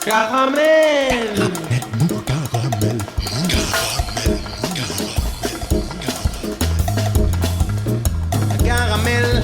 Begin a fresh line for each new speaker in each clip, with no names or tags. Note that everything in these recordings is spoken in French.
Caramel. Caramel.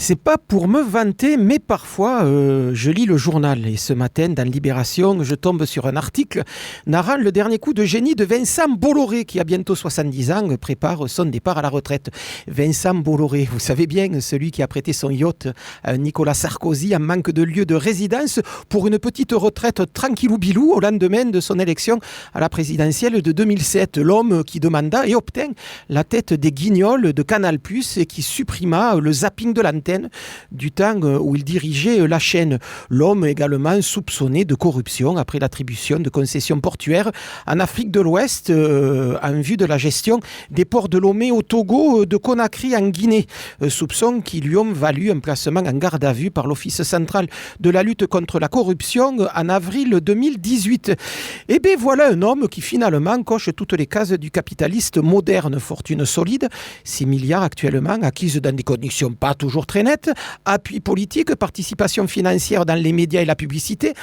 C'est pas pour me vanter, mais parfois je lis le journal. Et ce matin, dans Libération, je tombe sur un article narrant le dernier coup de génie de Vincent Bolloré, qui a bientôt 70 ans, prépare son départ à la retraite. Vincent Bolloré, vous savez bien, celui qui a prêté son yacht à Nicolas Sarkozy en manque de lieu de résidence pour une petite retraite tranquillou-bilou au lendemain de son élection à la présidentielle de 2007. L'homme qui demanda et obtint la tête des guignols de Canal+, et qui supprima le zapping de l'antenne du temps où il dirigeait la chaîne. L'homme également soupçonné de corruption après l'attribution de concessions portuaires en Afrique de l'Ouest en vue de la gestion des ports de Lomé au Togo, de Conakry en Guinée. Soupçons qui lui ont valu un placement en garde à vue par l'Office central de la lutte contre la corruption en avril 2018. Et bien voilà un homme qui finalement coche toutes les cases du capitaliste moderne. Fortune solide, 6 milliards actuellement, acquise dans des conditions pas toujours très nettes, appui politique, participation financière dans les médias et la publicité,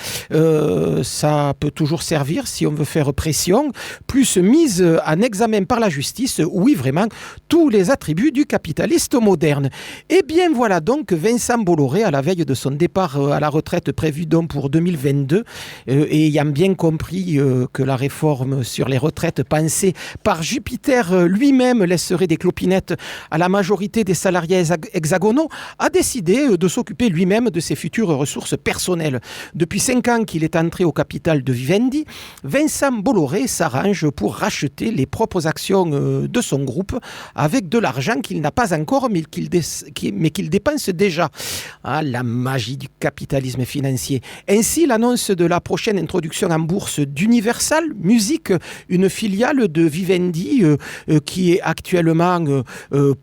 ça peut toujours servir si on veut faire pression, plus mise en examen par la justice, oui vraiment, tous les attributs du capitaliste moderne. Et bien voilà donc Vincent Bolloré à la veille de son départ à la retraite prévue donc pour 2022, et ayant bien compris que la réforme sur les retraites pensée par Jupiter lui-même laisserait des clopinettes à la majorité des salariés hexagonaux, a décidé de s'occuper lui-même de ses futures ressources personnelles. Depuis 5 ans qu'il est entré au capital de Vivendi, Vincent Bolloré s'arrange pour racheter les propres actions de son groupe avec de l'argent qu'il n'a pas encore mais qu'il dépense déjà. Ah, la magie du capitalisme financier. Ainsi, l'annonce de la prochaine introduction en bourse d'Universal Music, une filiale de Vivendi qui est actuellement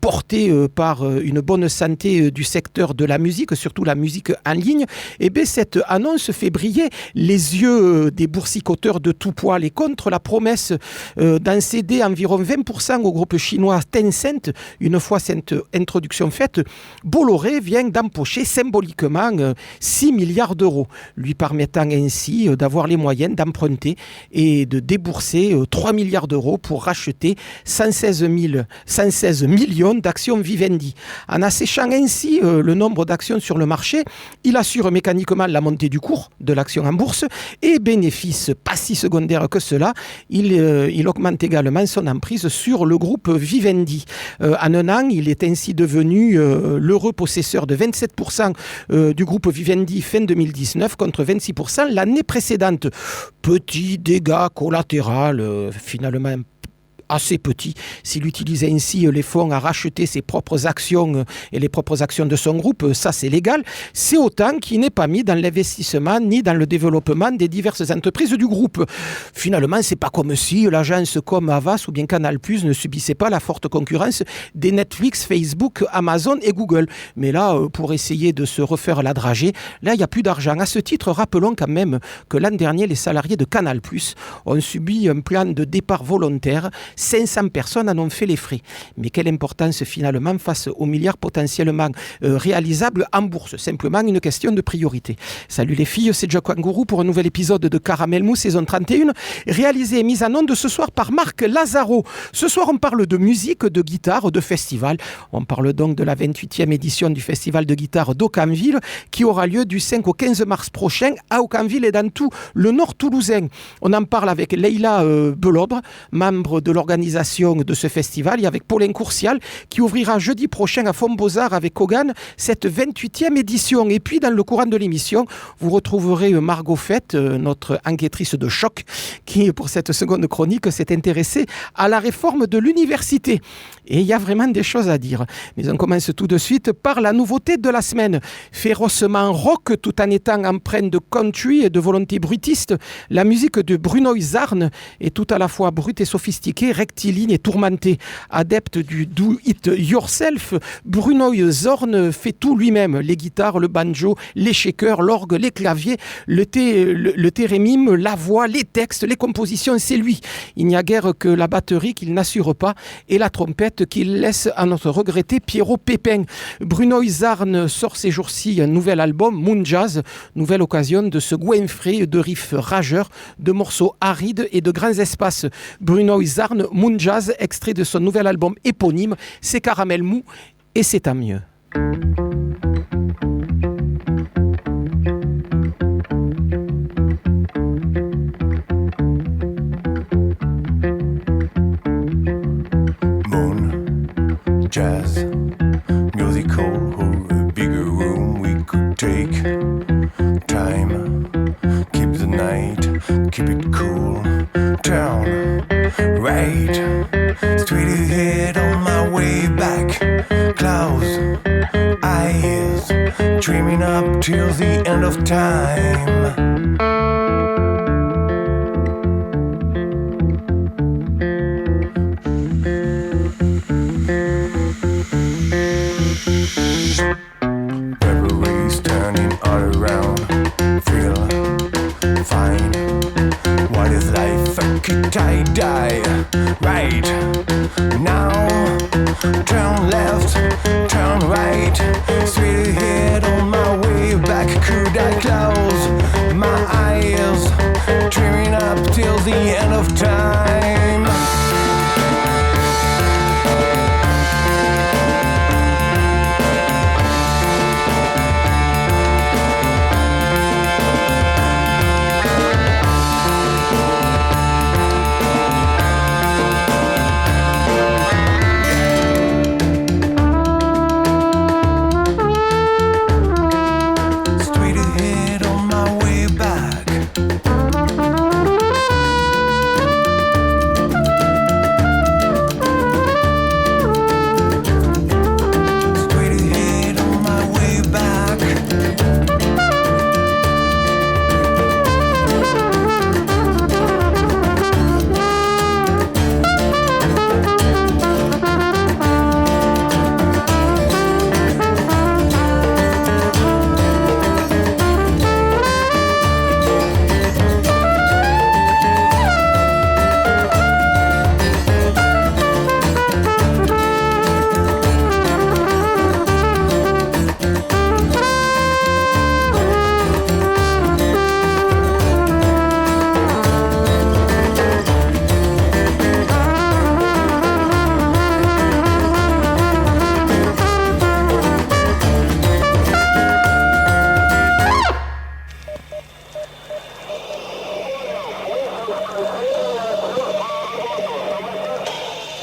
portée par une bonne santé du secteur de la musique, surtout la musique en ligne. Et bien cette annonce fait briller les yeux des boursicoteurs de tout poil et contre la promesse d'en céder environ 20% au groupe chinois Tencent. Une fois cette introduction faite, Bolloré vient d'empocher symboliquement 6 milliards d'euros, lui permettant ainsi d'avoir les moyens d'emprunter et de débourser 3 milliards d'euros pour racheter 116 millions d'actions Vivendi. En asséchant ainsi le nombre d'actions sur le marché, il assure mécaniquement la montée du cours de l'action en bourse et bénéfice pas si secondaire que cela, il augmente également son emprise sur le groupe Vivendi. En un an, il est ainsi devenu l'heureux possesseur de 27% du groupe Vivendi fin 2019 contre 26% l'année précédente. Petit dégât collatéral, finalement assez petit, s'il utilise ainsi les fonds à racheter ses propres actions et les propres actions de son groupe, ça c'est légal. C'est autant qu'il n'est pas mis dans l'investissement ni dans le développement des diverses entreprises du groupe. Finalement, c'est pas comme si l'agence comme Havas ou bien Canal+ ne subissait pas la forte concurrence des Netflix, Facebook, Amazon et Google. Mais là, pour essayer de se refaire la dragée, là, il n'y a plus d'argent. À ce titre, rappelons quand même que l'an dernier, les salariés de Canal+ ont subi un plan de départ volontaire. 500 personnes en ont fait les frais. Mais quelle importance finalement face aux milliards potentiellement réalisables en bourse? Simplement une question de priorité. Salut les filles, c'est Jack Kangourou pour un nouvel épisode de Caramel Mou saison 31, réalisé et mis en onde ce soir par Marc Lazaro. Ce soir, on parle de musique, de guitare, de festival. On parle donc de la 28e édition du festival de guitare d'Aucamville qui aura lieu du 5 au 15 mars prochain à Aucamville et dans tout le nord toulousain. On en parle avec Leïla Belodre, membre de l'organisation l'organisation de ce festival et avec Paulin Courcial qui ouvrira jeudi prochain à Font-Beaux-Arts avec Hogan cette 28e édition. Et puis dans le courant de l'émission, vous retrouverez Margot Fett, notre enquêtrice de choc, qui pour cette seconde chronique s'est intéressée à la réforme de l'université. Et il y a vraiment des choses à dire. Mais on commence tout de suite par la nouveauté de la semaine. Férocement rock tout en étant empreinte de country et de volonté brutiste, la musique de Bruno Zarn est tout à la fois brute et sophistiquée, rectiligne et tourmentée. Adepte du do it yourself, Bruno Zarn fait tout lui-même. Les guitares, le banjo, les shakers, l'orgue, les claviers, le thérémime, la voix, les textes, les compositions, c'est lui. Il n'y a guère que la batterie qu'il n'assure pas et la trompette qu'il laisse à notre regretté Pierrot Pépin. Bruno Zarn sort ces jours-ci un nouvel album, Moon Jazz, nouvelle occasion de se goinfrer de riffs rageurs, de morceaux arides et de grands espaces. Bruno Zarn, Moon Jazz, extrait de son nouvel album éponyme, c'est Caramel Mou et c'est tant mieux.
Jazz, musical, a bigger room we could take time, keep the night, keep it cool, turn right, straight ahead on my way back, close eyes, dreaming up till the end of time. I die right now. Turn left, turn right, straight ahead on my way back. Could I close my eyes, dreaming up till the end of time?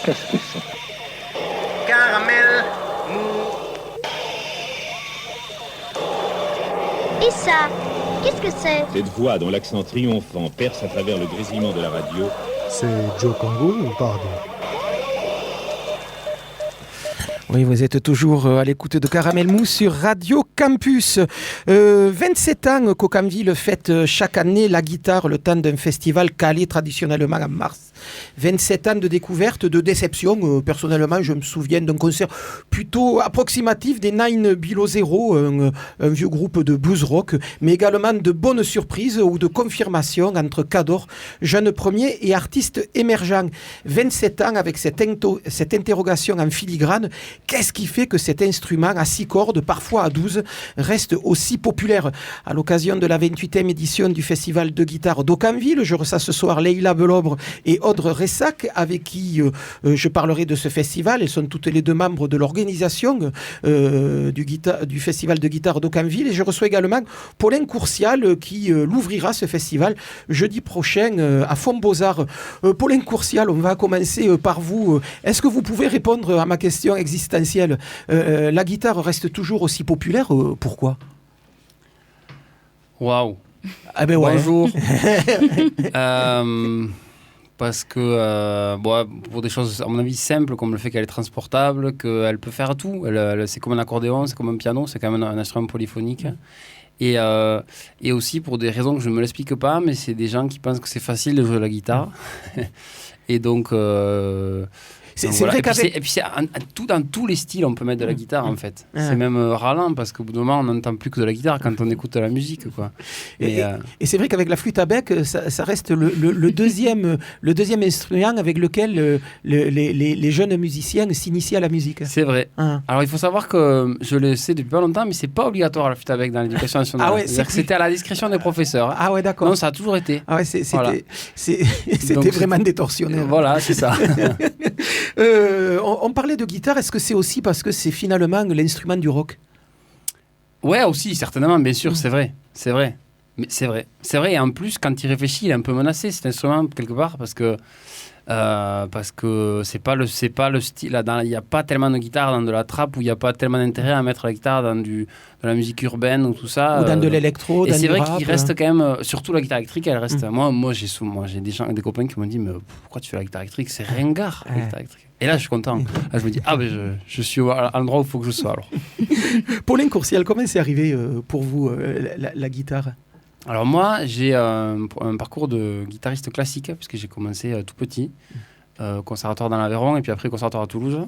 Qu'est-ce que c'est?
Caramel mou.
Et ça, qu'est-ce que c'est?
Cette voix dont l'accent triomphant perce à travers le grésillement de la radio.
C'est Joe Congo ou pardon?
Oui, vous êtes toujours à l'écoute de Caramel Mou sur Radio Campus. 27 ans qu'Aucamville fête chaque année la guitare, le temps d'un festival calé traditionnellement en mars. 27 ans de découverte, de déception. Personnellement, je me souviens d'un concert plutôt approximatif des Nine Below Zero, un vieux groupe de blues rock, mais également de bonnes surprises ou de confirmations entre cadors, jeunes premiers et artistes émergents. 27 ans avec cette interrogation en filigrane. Qu'est-ce qui fait que cet instrument à 6 cordes, parfois à 12, reste aussi populaire? À l'occasion de la 28e édition du Festival de guitare d'Aucamville, je reçois ce soir Leïla Belobre et Audre Ressac, avec qui je parlerai de ce festival. Elles sont toutes les deux membres de l'organisation du Festival de guitare d'Aucamville. Et je reçois également Paulin Courcial qui l'ouvrira, ce festival, jeudi prochain à Font-Beaux-Arts. Paulin Courcial, on va commencer par vous. Est-ce que vous pouvez répondre à ma question existentielle? La guitare reste toujours aussi populaire, pourquoi?
Waouh.
Ah ben ouais.
Bonjour. Parce que pour des choses, à mon avis, simples, comme le fait qu'elle est transportable, qu'elle peut faire tout. C'est comme un accordéon, c'est comme un piano, c'est quand même un instrument polyphonique. Et aussi pour des raisons que je ne me l'explique pas, mais c'est des gens qui pensent que c'est facile de jouer de la guitare. Et donc...
C'est vrai qu'avec...
Et puis dans tous les styles, on peut mettre de la guitare, en fait. C'est même ralent, parce qu'au bout d'un moment, on n'entend plus que de la guitare quand on écoute de la musique, quoi.
Et c'est vrai qu'avec la flûte à bec, ça reste le deuxième instrument avec lequel les jeunes musiciens s'initient à la musique.
C'est vrai. Alors, il faut savoir que je le sais depuis pas longtemps, mais c'est pas obligatoire, la flûte à bec dans l'éducation nationale.
Ah ouais,
c'était à la discrétion des professeurs.
Ah ouais, d'accord.
Non, ça a toujours été.
Ah ouais, c'était vraiment détorsionnaire.
Voilà, c'est ça.
On parlait de guitare, est-ce que c'est aussi parce que c'est finalement l'instrument du rock?
Ouais, aussi, certainement, bien sûr, c'est vrai. Mais c'est vrai, et en plus, quand il réfléchit, il est un peu menacé, cet instrument, quelque part, parce que c'est pas le style, il n'y a pas tellement de guitare dans de la trap, où il n'y a pas tellement d'intérêt à mettre la guitare dans de la musique urbaine ou tout ça.
Ou dans de l'électro,
et
dans
c'est
du
vrai
rap,
qu'il reste quand même, surtout la guitare électrique, elle reste... Moi, j'ai des copains qui m'ont dit, mais pourquoi tu fais la guitare électrique? C'est ringard, la guitare électrique. Et là, je suis content. Là, je me dis, je suis à l'endroit où il faut que je sois, alors.
Paulin Courcial, comment c'est arrivé pour vous, la guitare?
Alors moi, j'ai un parcours de guitariste classique, puisque j'ai commencé tout petit, conservatoire dans l'Aveyron, et puis après conservatoire à Toulouse.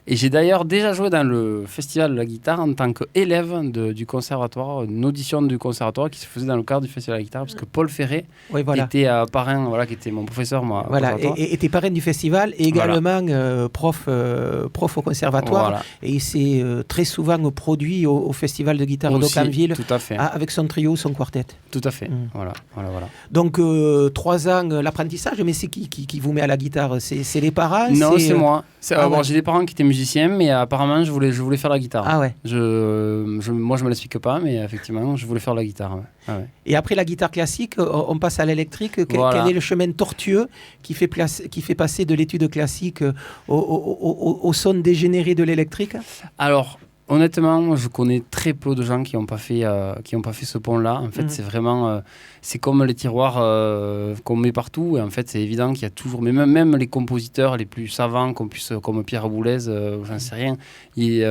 Et j'ai d'ailleurs déjà joué dans le festival de la guitare en tant qu'élève du conservatoire, une audition du conservatoire qui se faisait dans le cadre du festival de la guitare, parce que Paul Ferré était parrain, qui était mon professeur, moi.
Et était parrain du festival, et également prof au conservatoire. Et il s'est très souvent produit au festival de guitare d'Aucamville,
tout à fait.
Avec son trio, son quartet.
Tout à fait. Voilà.
Donc 3 ans l'apprentissage, mais c'est qui vous met à la guitare? C'est les parents?
Non, c'est moi. J'ai des parents qui étaient musiciens, mais apparemment, je voulais faire la guitare.
Ah ouais.
Moi, je me l'explique pas, mais effectivement, je voulais faire la guitare. Ouais. Ah ouais.
Et après la guitare classique, on passe à l'électrique. Quel est le chemin tortueux qui fait passer de l'étude classique au son dégénéré de l'électrique? Alors,
honnêtement, je connais très peu de gens qui n'ont pas fait ce pont-là. En fait, c'est vraiment... c'est comme les tiroirs qu'on met partout. Et en fait, c'est évident qu'il y a toujours... Mais même les compositeurs les plus savants, comme Pierre Boulez, j'en sais rien, il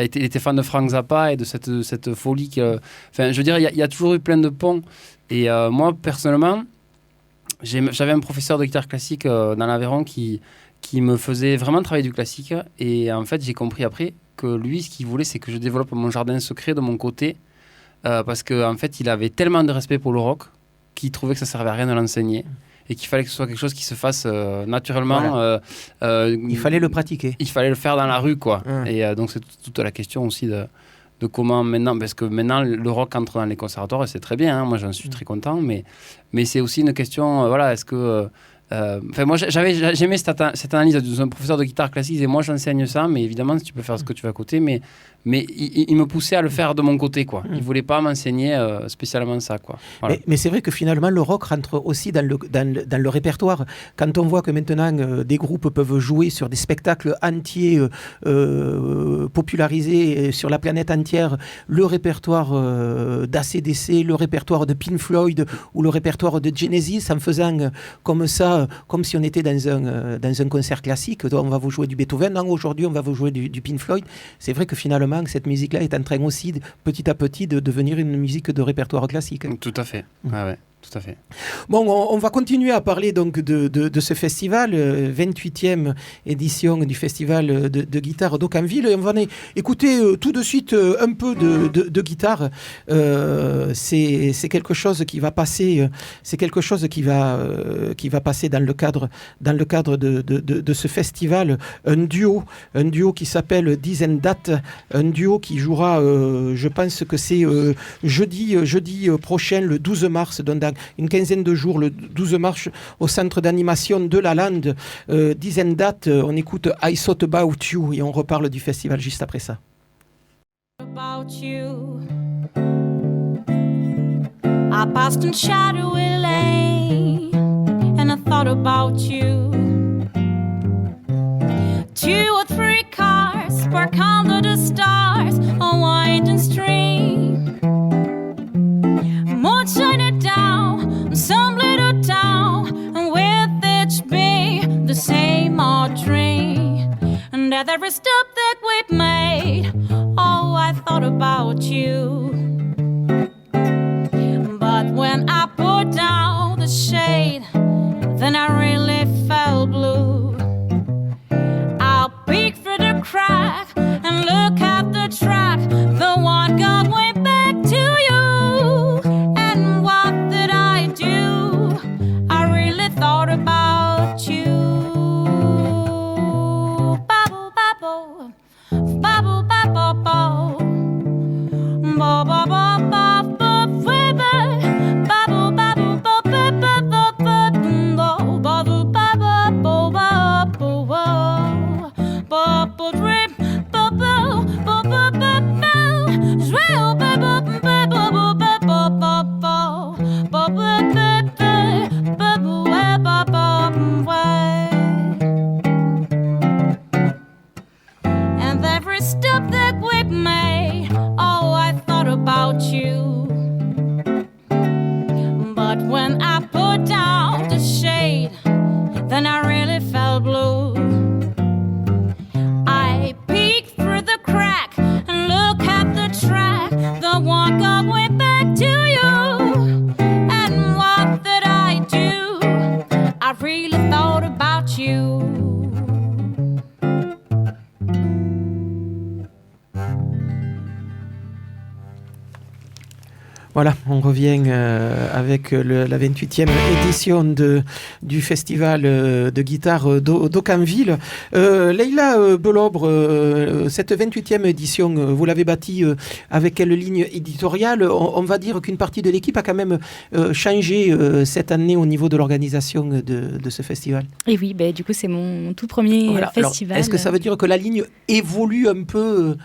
était fan de Frank Zappa et de cette folie. Enfin, je veux dire, il y a toujours eu plein de ponts. Et moi, personnellement, j'avais un professeur de guitare classique dans l'Aveyron qui me faisait vraiment travailler du classique. Et en fait, j'ai compris après que lui, ce qu'il voulait, c'est que je développe mon jardin secret de mon côté. Parce qu'en fait, il avait tellement de respect pour le rock qu'il trouvait que ça ne servait à rien de l'enseigner. Et qu'il fallait que ce soit quelque chose qui se fasse naturellement.
Il fallait le pratiquer.
Il fallait le faire dans la rue, quoi. Et donc, c'est toute la question aussi de comment maintenant... Parce que maintenant, le rock entre dans les conservatoires, et c'est très bien. Moi, j'en suis très content. Mais c'est aussi une question... est-ce que... moi j'aimais cette analyse d'un professeur de guitare classique. Il disait, moi j'enseigne ça, mais évidemment si tu peux faire ce que tu veux à côté, mais il me poussait à le faire de mon côté, quoi. Il voulait pas m'enseigner spécialement ça, quoi. Voilà.
Mais c'est vrai que finalement le rock rentre aussi dans le répertoire. Quand on voit que maintenant des groupes peuvent jouer sur des spectacles entiers popularisés sur la planète entière, le répertoire d'ACDC, le répertoire de Pink Floyd ou le répertoire de Genesis, en faisant comme ça, comme si on était dans un concert classique. On va vous jouer du Beethoven, non, aujourd'hui on va vous jouer du Pink Floyd. C'est vrai que finalement cette musique-là est en train aussi petit à petit de devenir une musique de répertoire classique.
Tout à fait. Ah ouais. Tout à fait.
Bon, on va continuer à parler donc de ce festival, 28e édition du festival de guitare d'Aucamville. Et on va écouter tout de suite un peu de guitare. C'est quelque chose qui va passer. C'est quelque chose qui va passer dans le cadre de ce festival. Un duo qui s'appelle This and That, un duo qui jouera. Je pense que c'est jeudi prochain, le 12 mars, dans une quinzaine de jours, le 12 mars, au centre d'animation de la Lande. This and That, on écoute I Thought About You et on reparle du festival juste après ça.
About you, I passed in shadowy lane, and I thought about you. 2 or 3 cars spark under the stars, a winding stream. Moon shining down some little town, and with each be the same old dream. And at every step that we've made, oh, I thought about you. But when I put down the shade, then I really felt blue. I'll peek through the crack and look at the track, the one God went back to you. And what did I do? I really thought about you. Bubble, bubble, bubble, bubble, bubble, bubble, bubble, bubble, bubble, bubble, bubble, dream, bubble, bubble, bubble, swell, bubble, bubble, bubble, bubble, bubble, and every step that we've made, oh, I thought about you. But when I put down the shade, then I really felt blue. I peeked through the crack and look at the track, the one God went back to you. And what did I do? I really thought about you.
Voilà, on revient avec la 28e édition du festival de guitare d'Aucamville. Leïla Belobre, cette 28e édition, vous l'avez bâtie avec quelle ligne éditoriale? On va dire qu'une partie de l'équipe a quand même changé cette année au niveau de l'organisation de ce festival.
Et oui, du coup, c'est mon tout premier festival.
Alors, est-ce que ça veut dire que la ligne évolue un peu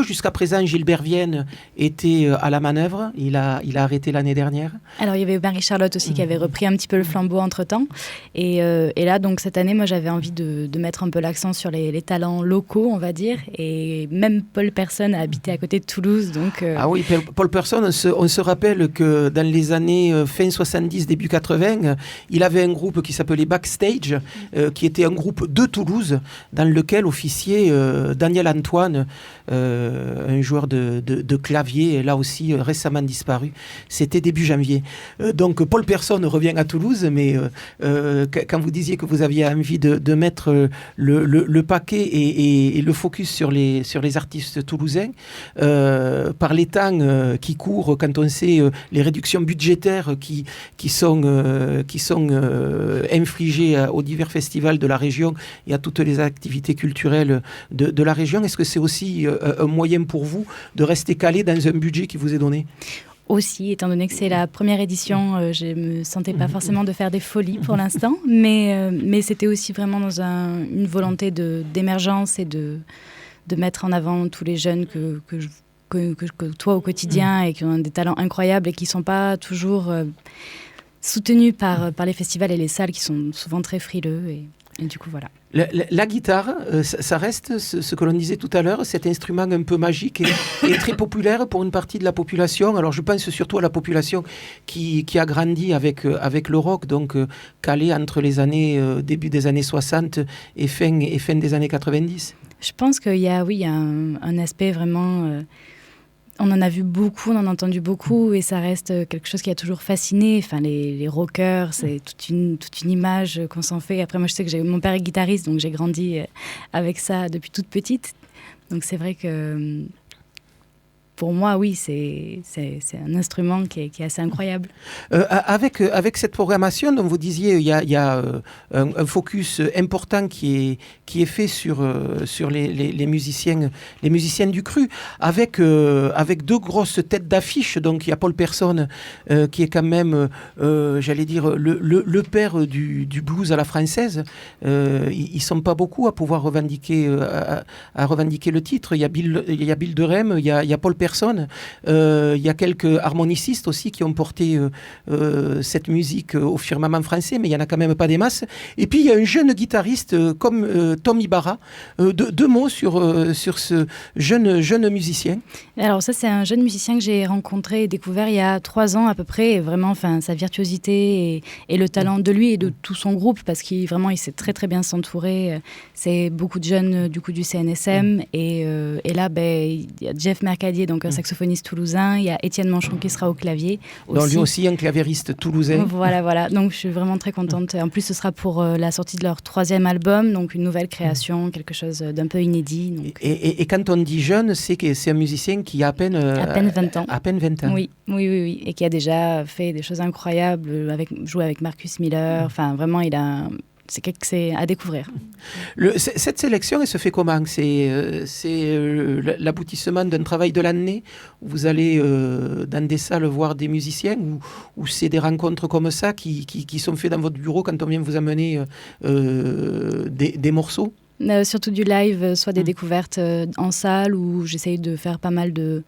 jusqu'à présent? Gilbert Vienne était à la manœuvre. Il a arrêté l'année dernière. Alors, il y avait
Marie-Charlotte aussi qui avait repris un petit peu le flambeau entre-temps. Et là, donc, cette année, moi, j'avais envie de mettre un peu l'accent sur les talents locaux, on va dire. Et même Paul Persson a habité à côté de Toulouse. Donc,
Ah oui, Paul Persson, on se rappelle que dans les années fin 70, début 80, il avait un groupe qui s'appelait Backstage, qui était un groupe de Toulouse, dans lequel officiait Daniel Antoine, un joueur de clavier, là aussi récemment disparu. C'était début janvier. Donc Paul Persson revient à Toulouse, mais quand vous disiez que vous aviez envie de mettre le paquet et le focus sur les artistes toulousains, par les temps qui courent, quand on sait les réductions budgétaires qui sont infligées aux divers festivals de la région et à toutes les activités culturelles de la région, est-ce que c'est aussi un moyen pour vous de rester calé dans un budget qui vous est donné?
Aussi, étant donné que c'est la première édition, je ne me sentais pas forcément de faire des folies pour l'instant, mais c'était aussi vraiment dans une volonté d'émergence et de mettre en avant tous les jeunes que je côtoie au quotidien et qui ont des talents incroyables et qui ne sont pas toujours soutenus par les festivals et les salles qui sont souvent très frileux. Et du coup, voilà.
La guitare, ça reste ce que l'on disait tout à l'heure, cet instrument un peu magique et très populaire pour une partie de la population. Alors je pense surtout à la population qui a grandi avec le rock, donc calé entre les années début des années 60 et fin des années 90.
Je pense qu'il y a un aspect vraiment On en a vu beaucoup, on en a entendu beaucoup, et ça reste quelque chose qui a toujours fasciné. Enfin, les rockers, c'est toute une image qu'on s'en fait. Après, moi, je sais que mon père est guitariste, donc j'ai grandi avec ça depuis toute petite. Donc c'est vrai que pour moi, oui, c'est un instrument qui est assez incroyable.
Avec cette programmation, dont vous disiez, il y a un focus important qui est fait sur les musiciens du cru, avec deux grosses têtes d'affiche. Donc il y a Paul Persson, qui est quand même, j'allais dire, le père du blues à la française. Ils sont pas beaucoup à pouvoir revendiquer le titre. Il y a Bill Derem, il y a Paul Persson. Il y a quelques harmonicistes aussi qui ont porté cette musique au firmament français, mais il n'y en a quand même pas des masses. Et puis il y a un jeune guitariste comme Tom Ibarra. Deux mots sur ce jeune musicien.
Alors ça, c'est un jeune musicien que j'ai rencontré et découvert il y a 3 ans à peu près. Et vraiment, sa virtuosité et le talent de lui et de tout son groupe, parce qu'il sait très très bien s'entourer. C'est beaucoup de jeunes du CNSM. Et là, il y a Jeff Mercadier, donc un saxophoniste toulousain. Il y a Étienne Manchon qui sera au clavier.
Donc lui aussi un claviériste toulousain.
Voilà. Donc je suis vraiment très contente. En plus, ce sera pour la sortie de leur 3e album, donc une nouvelle création, quelque chose d'un peu inédit. Donc.
Et quand on dit jeune, c'est que c'est un musicien qui a à peine
20 ans.
À peine 20 ans.
Oui. Et qui a déjà fait des choses incroyables, joué avec Marcus Miller. Enfin, vraiment, c'est à découvrir.
Cette sélection, elle se fait comment ? C'est l'aboutissement d'un travail de l'année. Vous allez dans des salles voir des musiciens, ou c'est des rencontres comme ça qui sont faites dans votre bureau quand on vient vous amener des morceaux ?
Surtout du live, soit des découvertes en salle, où j'essaye de faire pas mal de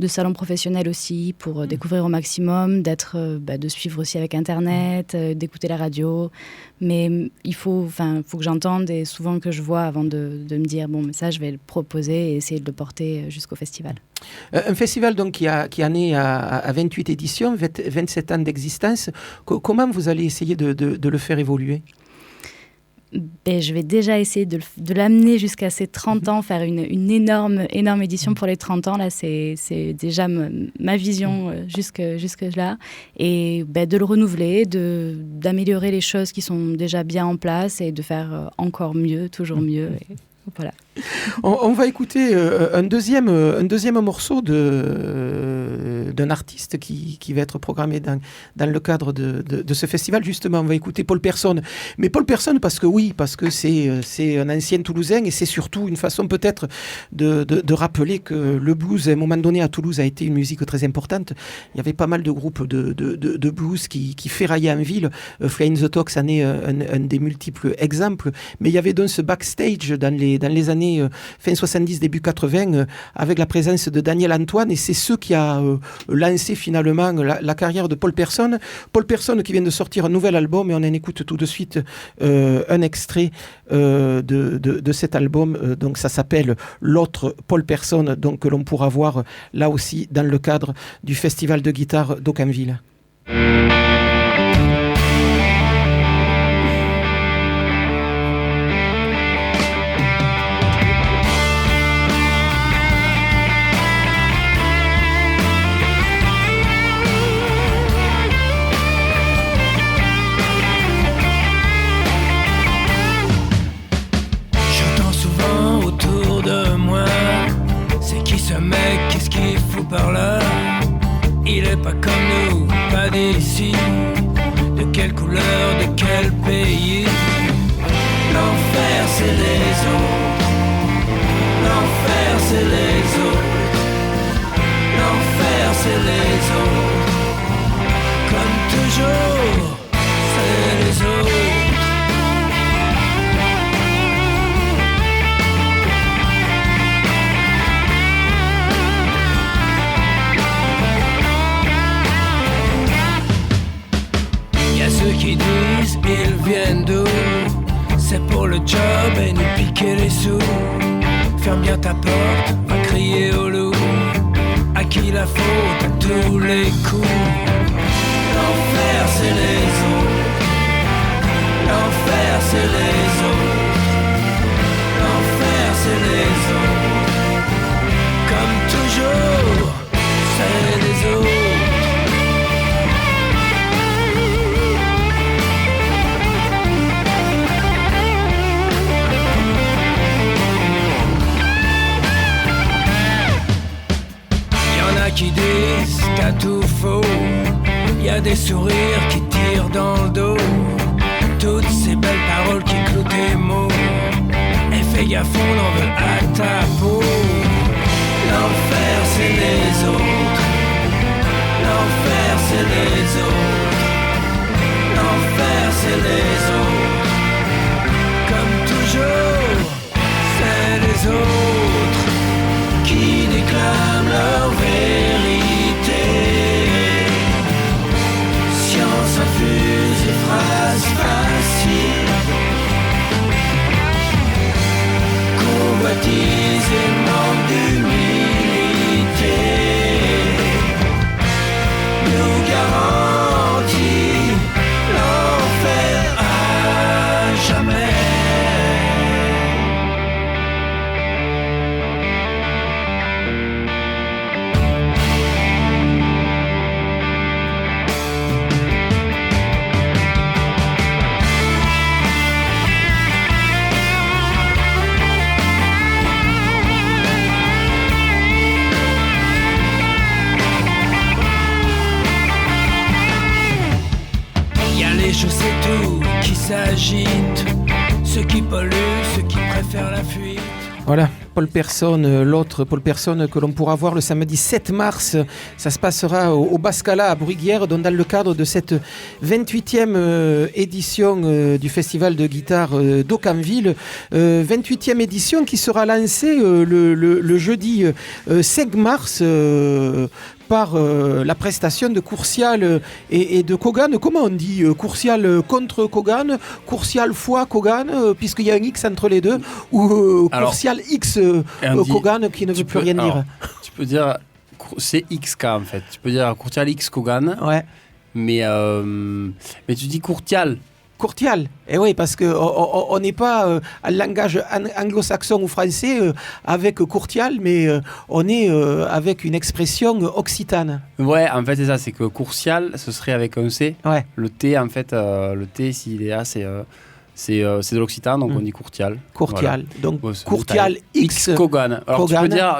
salons professionnels aussi pour découvrir au maximum, de suivre aussi avec Internet, d'écouter la radio. Mais il faut que j'entende, et souvent que je vois avant de me dire bon, mais ça je vais le proposer et essayer de le porter jusqu'au festival.
Un festival donc qui est né à 28 éditions, 27 ans d'existence. Comment vous allez essayer de le faire évoluer ?
Je vais déjà essayer de l'amener jusqu'à ses 30 ans, faire une énorme édition pour les 30 ans. Là, c'est déjà ma vision jusque là. Et de le renouveler, d'améliorer les choses qui sont déjà bien en place et de faire encore mieux, toujours mieux. Et voilà.
On va écouter un deuxième morceau d'un artiste qui va être programmé dans le cadre de ce festival. Justement, on va écouter Paul Persson. Mais Paul Persson parce que c'est un ancien Toulousain, et c'est surtout une façon peut-être de rappeler que le blues, à un moment donné, à Toulouse, a été une musique très importante. Il y avait pas mal de groupes de blues qui ferraillaient en ville. Fly in the Talks en est un des multiples exemples. Mais il y avait donc ce backstage dans les années fin 70, début 80, avec la présence de Daniel Antoine, et c'est ce qui a lancé finalement la carrière de Paul Persson. Paul Persson qui vient de sortir un nouvel album, et on en écoute tout de suite un extrait de cet album. Donc ça s'appelle L'autre Paul Persson, donc que l'on pourra voir là aussi dans le cadre du festival de guitare d'Aucamville.
Par là, il est pas comme nous, pas d'ici. De quelle couleur, de quel pays? L'enfer c'est les autres, l'enfer c'est les autres, l'enfer c'est les autres. Comme toujours, c'est les autres. Qui disent ils viennent d'où? C'est pour le job et nous piquer les sous. Ferme bien ta porte, va crier au loup. À qui la faute à tous les coups? L'enfer c'est les autres, l'enfer c'est les autres, l'enfer c'est les autres. Comme toujours, a tout faux. Y a des sourires qui tirent dans le dos. Toutes ces belles paroles qui clouent tes mots. Et fais gaffe, on en veut à ta peau. L'enfer c'est les autres. L'enfer c'est les autres. L'enfer c'est les autres. Comme toujours, c'est les autres qui déclament leur vérité. Science infuse et phrases faciles. Convoitise et manque d'humilité nous garantit l'enfer à jamais. Je sais tout qui s'agite, ceux qui polluent, ceux qui préfèrent la fuite.
Voilà, Paul Personne, l'autre Paul Personne que l'on pourra voir le samedi 7 mars. Ça se passera au Bascala à Bruguière, dans le cadre de cette 28e édition du Festival de guitare d'Aucamville. 28e édition qui sera lancée le jeudi 5 mars par la prestation de Courcial et de Kogan. Comment on dit Courcial contre Kogan, Courcial fois Kogan, puisqu'il y a un X entre les deux, ou Courcial X Kogan qui ne veut plus rien dire.
Tu peux dire c'est XK en fait. Tu peux dire Courcial X Kogan.
Ouais.
Mais tu dis Courcial.
Courtial, et oui, parce qu'on n'est pas en langage anglo-saxon ou français avec courtial, mais on est avec une expression occitane.
Ouais, en fait, c'est ça, c'est que courcial, ce serait avec un C.
Ouais.
Le T, en fait, le T, s'il est là, c'est de l'occitan, donc on dit courtial.
Courtial,
voilà.
donc courtial X
Kogan. Alors
Kogan.
tu peux dire,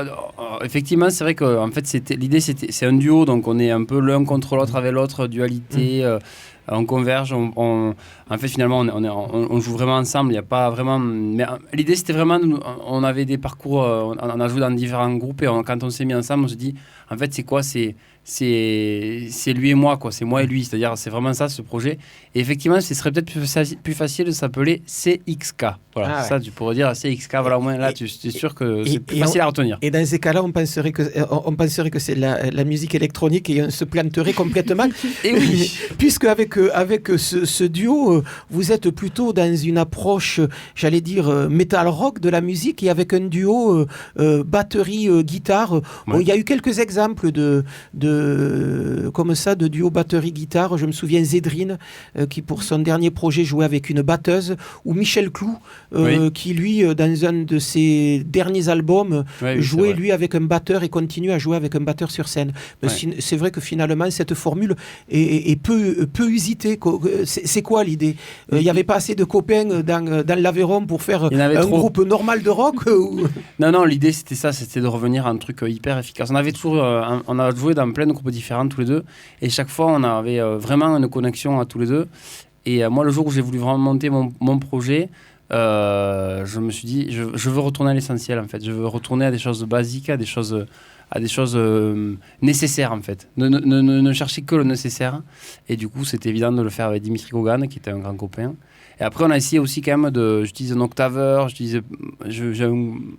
effectivement, c'est vrai que en fait, l'idée, c'est un duo, donc on est un peu l'un contre l'autre avec l'autre, dualité. On converge, en fait finalement on joue vraiment ensemble, il n'y a pas vraiment... Mais l'idée c'était vraiment, on avait des parcours, on a joué dans différents groupes et quand on s'est mis ensemble on se dit, en fait c'est quoi, c'est lui et moi, quoi, c'est moi et lui, c'est-à-dire c'est vraiment ça ce projet. Et effectivement ce serait peut-être plus facile de s'appeler CXK, voilà, ça tu pourrais dire CXK, voilà, au moins là tu es sûr que c'est plus facile à retenir.
Et dans ces cas-là on penserait que c'est la musique électronique et on se planterait complètement.
Et oui,
puisque avec ce duo, vous êtes plutôt dans une approche, j'allais dire, metal rock de la musique, et avec un duo batterie-guitare. Ouais. Bon, il y a eu quelques exemples comme ça, de duo batterie-guitare. Je me souviens Zédrine, qui pour son dernier projet jouait avec une batteuse, ou Michel Clou, qui lui, dans un de ses derniers albums, jouait lui avec un batteur et continue à jouer avec un batteur sur scène. Mais c'est vrai que finalement, cette formule est peu usitée. C'est quoi l'idée ? Il n'y avait pas assez de copains dans l'Aveyron pour faire un groupe normal de rock
Non, l'idée c'était ça, c'était de revenir à un truc hyper efficace. On avait toujours, on a joué dans plein de groupes différents tous les deux, et chaque fois on avait vraiment une connexion à tous les deux. Et moi, le jour où j'ai voulu vraiment monter mon projet, je me suis dit, je veux retourner à l'essentiel en fait. Je veux retourner à des choses basiques, à des choses nécessaires en fait. Ne chercher que le nécessaire. Et du coup, c'était évident de le faire avec Dimitri Kogan, qui était un grand copain. Et après, on a essayé aussi quand même j'utilise un octaveur, je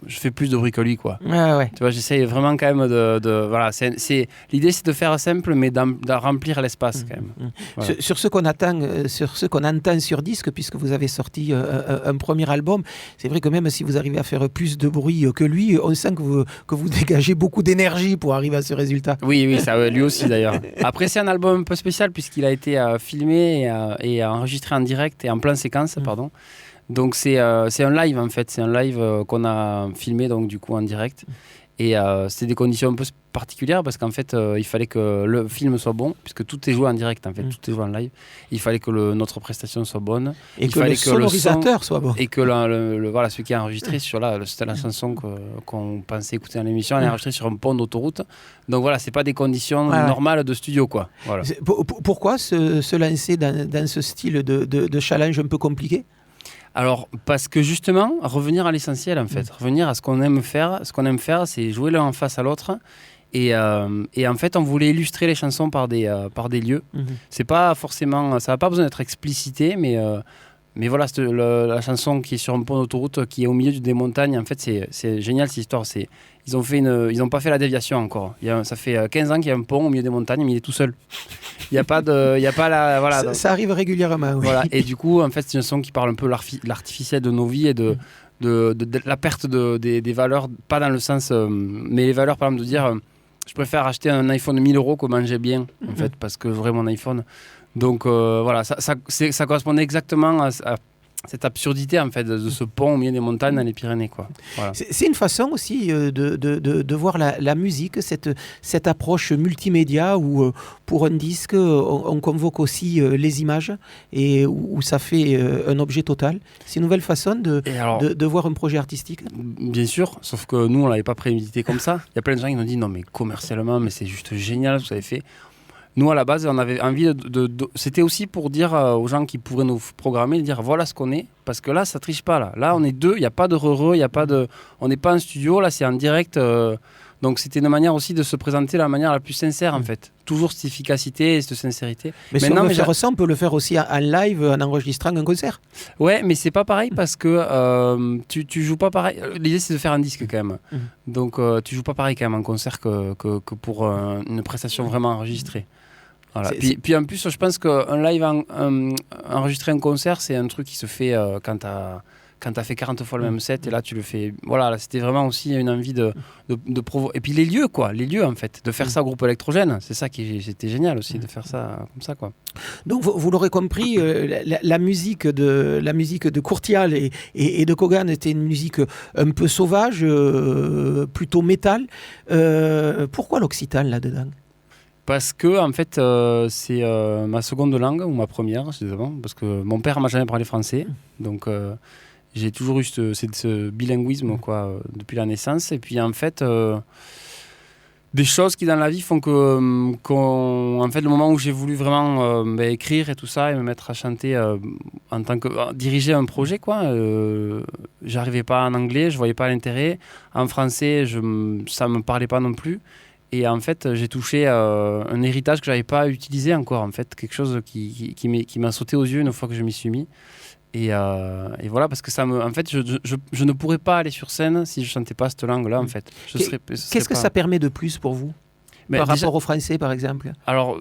fais plus de bruit que lui, quoi.
Ouais.
Tu vois, j'essaye vraiment quand même voilà, l'idée c'est de faire simple, mais de remplir l'espace quand même.
Voilà. Sur ce qu'on entend sur disque, puisque vous avez sorti un premier album, c'est vrai que même si vous arrivez à faire plus de bruit que lui, on sent que vous dégagez beaucoup d'énergie pour arriver à ce résultat.
Oui, ça, lui aussi d'ailleurs. Après, c'est un album un peu spécial puisqu'il a été filmé et enregistré en direct et en plein séquence, pardon. Donc c'est un live en fait, c'est un live qu'on a filmé donc du coup en direct. Et c'était des conditions un peu particulière parce qu'en fait, il fallait que le film soit bon, puisque tout est joué en direct, en fait, tout est joué en live. Il fallait que notre prestation soit bonne.
Et
il
que
fallait
le sonorisateur soit bon.
Et que voilà, celui qui a enregistré c'était la chanson qu'on pensait écouter dans l'émission, elle est enregistrée sur un pont d'autoroute. Donc voilà, c'est pas des conditions normales de studio, quoi. Voilà.
Pourquoi se lancer dans ce style de challenge un peu compliqué ?
Alors, parce que justement, revenir à l'essentiel, en fait. Revenir à ce qu'on aime faire. Ce qu'on aime faire, c'est jouer l'un en face à l'autre. Et en fait, on voulait illustrer les chansons par des lieux. C'est pas forcément... Ça n'a pas besoin d'être explicité, mais voilà, la chanson qui est sur un pont d'autoroute, qui est au milieu des montagnes, en fait, c'est génial, cette histoire. Ils n'ont pas fait la déviation encore. Ça fait 15 ans qu'il y a un pont au milieu des montagnes, mais il est tout seul. Il n'y a pas la... Voilà,
ça arrive régulièrement, oui.
Voilà, et du coup, en fait, c'est une chanson qui parle un peu de l'artificiel de nos vies et de la perte des valeurs, pas dans le sens... mais les valeurs, par exemple, de dire... je préfère acheter un iPhone de 1000 € que manger bien, en fait, parce que j'aurai mon iPhone. Donc voilà, ça correspondait exactement à cette absurdité, en fait, de ce pont au milieu des montagnes dans les Pyrénées, quoi. Voilà.
C'est une façon aussi de voir la musique, cette approche multimédia où pour un disque on convoque aussi les images et où ça fait un objet total. C'est une nouvelle façon de voir un projet artistique.
Bien sûr, sauf que nous on l'avait pas prémédité comme ça. Il y a plein de gens qui nous disent non mais commercialement mais c'est juste génial ce que vous avez fait. Nous, à la base, on avait envie c'était aussi pour dire aux gens qui pourraient nous programmer, de dire voilà ce qu'on est, parce que là, ça triche pas. Là on est deux, il n'y a pas de il y a pas de... On n'est pas en studio, là, c'est en direct. Donc, c'était une manière aussi de se présenter de la manière la plus sincère, en fait. Toujours cette efficacité et cette sincérité.
Mais si on veut faire ça, on peut le faire aussi en live, en enregistrant un concert.
Ouais, mais c'est pas pareil parce que tu joues pas pareil. L'idée, c'est de faire un disque, quand même. Donc, tu joues pas pareil, quand même, en concert que pour une prestation vraiment enregistrée. Voilà. Puis en plus, je pense qu'un live enregistrer un concert, c'est un truc qui se fait quand t'as fait 40 fois le même set et là tu le fais. Voilà, là, c'était vraiment aussi une envie de provoquer. Et puis les lieux, en fait, de faire ça au groupe électrogène, c'est ça c'était génial aussi, de faire ça comme ça, quoi.
Donc vous l'aurez compris, la musique de Courtial et de Kogan était une musique un peu sauvage, plutôt métal. Pourquoi l'occitan là-dedans ?
Parce que, en fait, c'est ma seconde langue, ou ma première, parce que mon père m'a jamais parlé français. Donc, j'ai toujours eu ce bilinguisme, quoi, depuis la naissance. Et puis, en fait, des choses qui, dans la vie, font en fait, le moment où j'ai voulu vraiment écrire et tout ça, et me mettre à chanter en tant que... diriger un projet, quoi, j'arrivais pas en anglais, je voyais pas l'intérêt. En français, ça me parlait pas non plus. Et en fait, j'ai touché un héritage que j'avais pas utilisé encore, en fait, quelque chose qui m'a sauté aux yeux une fois que je m'y suis mis. Et voilà, parce que en fait, je ne pourrais pas aller sur scène si je chantais pas cette langue-là, en fait.
Qu'est-ce que ça permet de plus pour vous, par rapport au français, par exemple ?
Alors,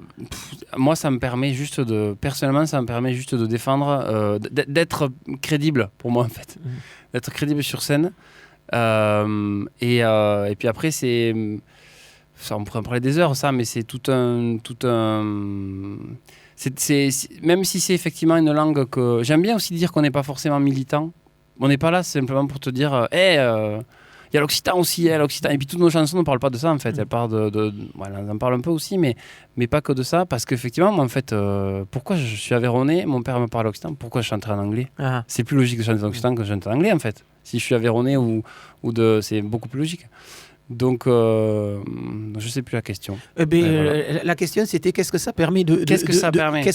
moi, ça me permet juste personnellement, ça me permet juste de défendre, d'être crédible pour moi, en fait, d'être crédible sur scène. Et puis après, ça, on pourrait en parler des heures, ça, mais c'est tout un... même si c'est effectivement une langue que... J'aime bien aussi dire qu'on n'est pas forcément militant. On n'est pas là simplement pour te dire il y a l'occitan aussi, l'occitan. Et puis toutes nos chansons ne parlent pas de ça, en fait. Elles parlent voilà, on en parle un peu aussi, mais pas que de ça. Parce qu'effectivement, moi, en fait, pourquoi je suis aveyronais, mon père me parle occitan, pourquoi je chanterais en anglais ? C'est plus logique de chanter en occitan que de chanter en anglais, en fait. Si je suis aveyronais c'est beaucoup plus logique. Donc, je ne sais plus la question.
Voilà. La question, c'était qu'est-ce que ça permet qu'est-ce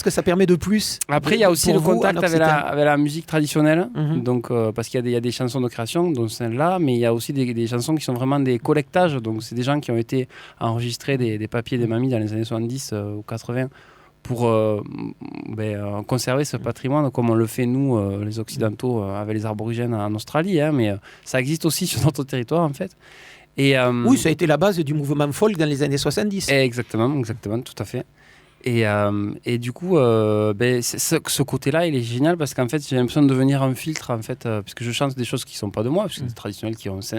que ça permet de plus.
Après, il y a aussi le contact avec la musique traditionnelle. Donc, parce qu'il y a des chansons de création, dont celle-là, mais il y a aussi des chansons qui sont vraiment des collectages. Donc, c'est des gens qui ont été enregistrés des papiers des mamies dans les années 70 ou 80 pour conserver ce patrimoine comme on le fait nous, les Occidentaux, avec les aborigènes en Australie. Mais ça existe aussi sur notre territoire, en fait.
Oui, ça a été la base du mouvement folk dans les années 70.
Exactement, tout à fait. Et du coup, ce côté-là, il est génial parce qu'en fait, j'ai l'impression de devenir un filtre, en fait, puisque je chante des choses qui ne sont pas de moi, parce que c'est traditionnel,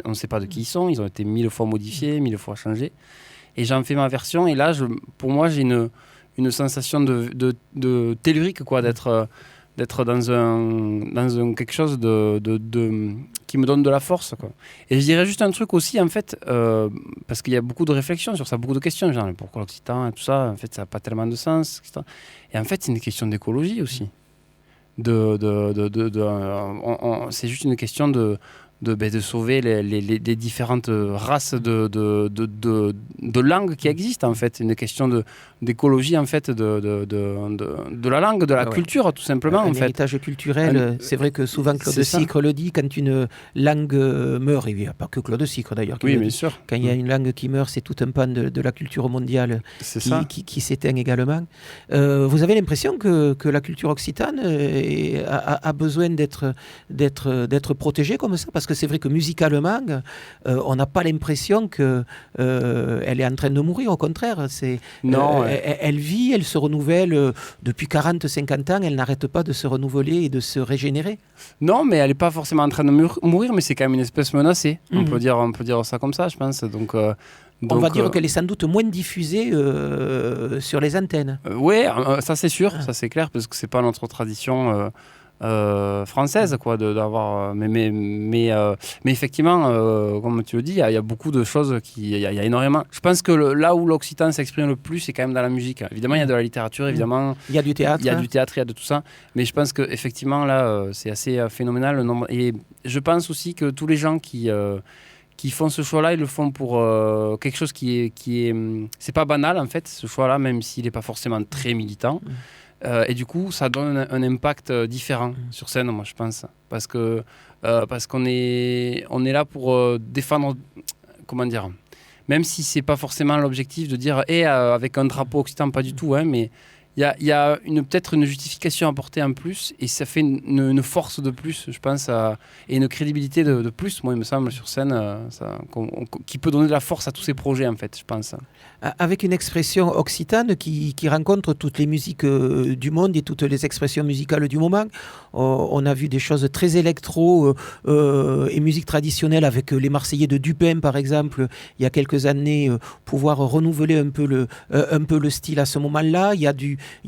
on ne sait pas de qui ils sont, ils ont été 1000 fois modifiés, 1000 fois changés. Et j'en fais ma version, et là, pour moi, j'ai une sensation de tellurique, quoi, d'être dans quelque chose qui me donne de la force, quoi. Et je dirais juste un truc aussi, en fait, parce qu'il y a beaucoup de réflexions sur ça, beaucoup de questions, genre pourquoi l'occitan et tout ça, en fait, ça n'a pas tellement de sens, etc. Et en fait, c'est une question d'écologie aussi. C'est juste une question de sauver les différentes races de langues qui existent, en fait. Une question d'écologie, en fait, de la langue, de la culture, tout simplement, en fait.
Héritage culturel, c'est vrai que souvent Claude Sicre le dit, quand une langue meurt, il n'y a pas que Claude Sicre d'ailleurs qui
oui,
le
bien
dit.
sûr.
Quand il y a une langue qui meurt, c'est tout un pan de la culture mondiale qui s'éteint également. Vous avez l'impression que la culture occitane a besoin d'être protégée comme ça? Parce que c'est vrai que musicalement, on n'a pas l'impression qu'elle est en train de mourir, au contraire. Elle vit, elle se renouvelle depuis 40-50 ans, elle n'arrête pas de se renouveler et de se régénérer.
Non, mais elle n'est pas forcément en train de mourir, mais c'est quand même une espèce menacée. On peut dire ça comme ça, je pense. Donc,
on va dire qu'elle est sans doute moins diffusée sur les antennes.
Oui, ça c'est sûr, ça c'est clair, parce que c'est pas notre tradition française, quoi, d'avoir. Mais effectivement, comme tu le dis, il y a beaucoup de choses il y a énormément. Je pense que là où l'occitan s'exprime le plus, c'est quand même dans la musique. Évidemment, il y a de la littérature, évidemment.
Il y a du théâtre.
Il y a du théâtre, il y a de tout ça. Mais je pense qu'effectivement, là, c'est assez phénoménal le nombre. Et je pense aussi que tous les gens qui font ce choix-là, ils le font pour quelque chose qui est c'est pas banal, en fait, ce choix-là, même s'il n'est pas forcément très militant. Et du coup, ça donne un impact différent sur scène, moi, je pense. Parce qu'on est là pour défendre, comment dire, même si c'est pas forcément l'objectif de dire avec un drapeau occitan, pas du tout, hein, mais il y a peut-être une justification à apporter en plus, et ça fait une force de plus, je pense, et une crédibilité de plus, moi, il me semble, sur scène, qui peut donner de la force à tous ces projets, en fait, je pense.
Avec une expression occitane qui rencontre toutes les musiques du monde et toutes les expressions musicales du moment. On a vu des choses très électro et musique traditionnelle avec les Marseillais de Dupin, par exemple, il y a quelques années, pouvoir renouveler un peu le style à ce moment-là. Il y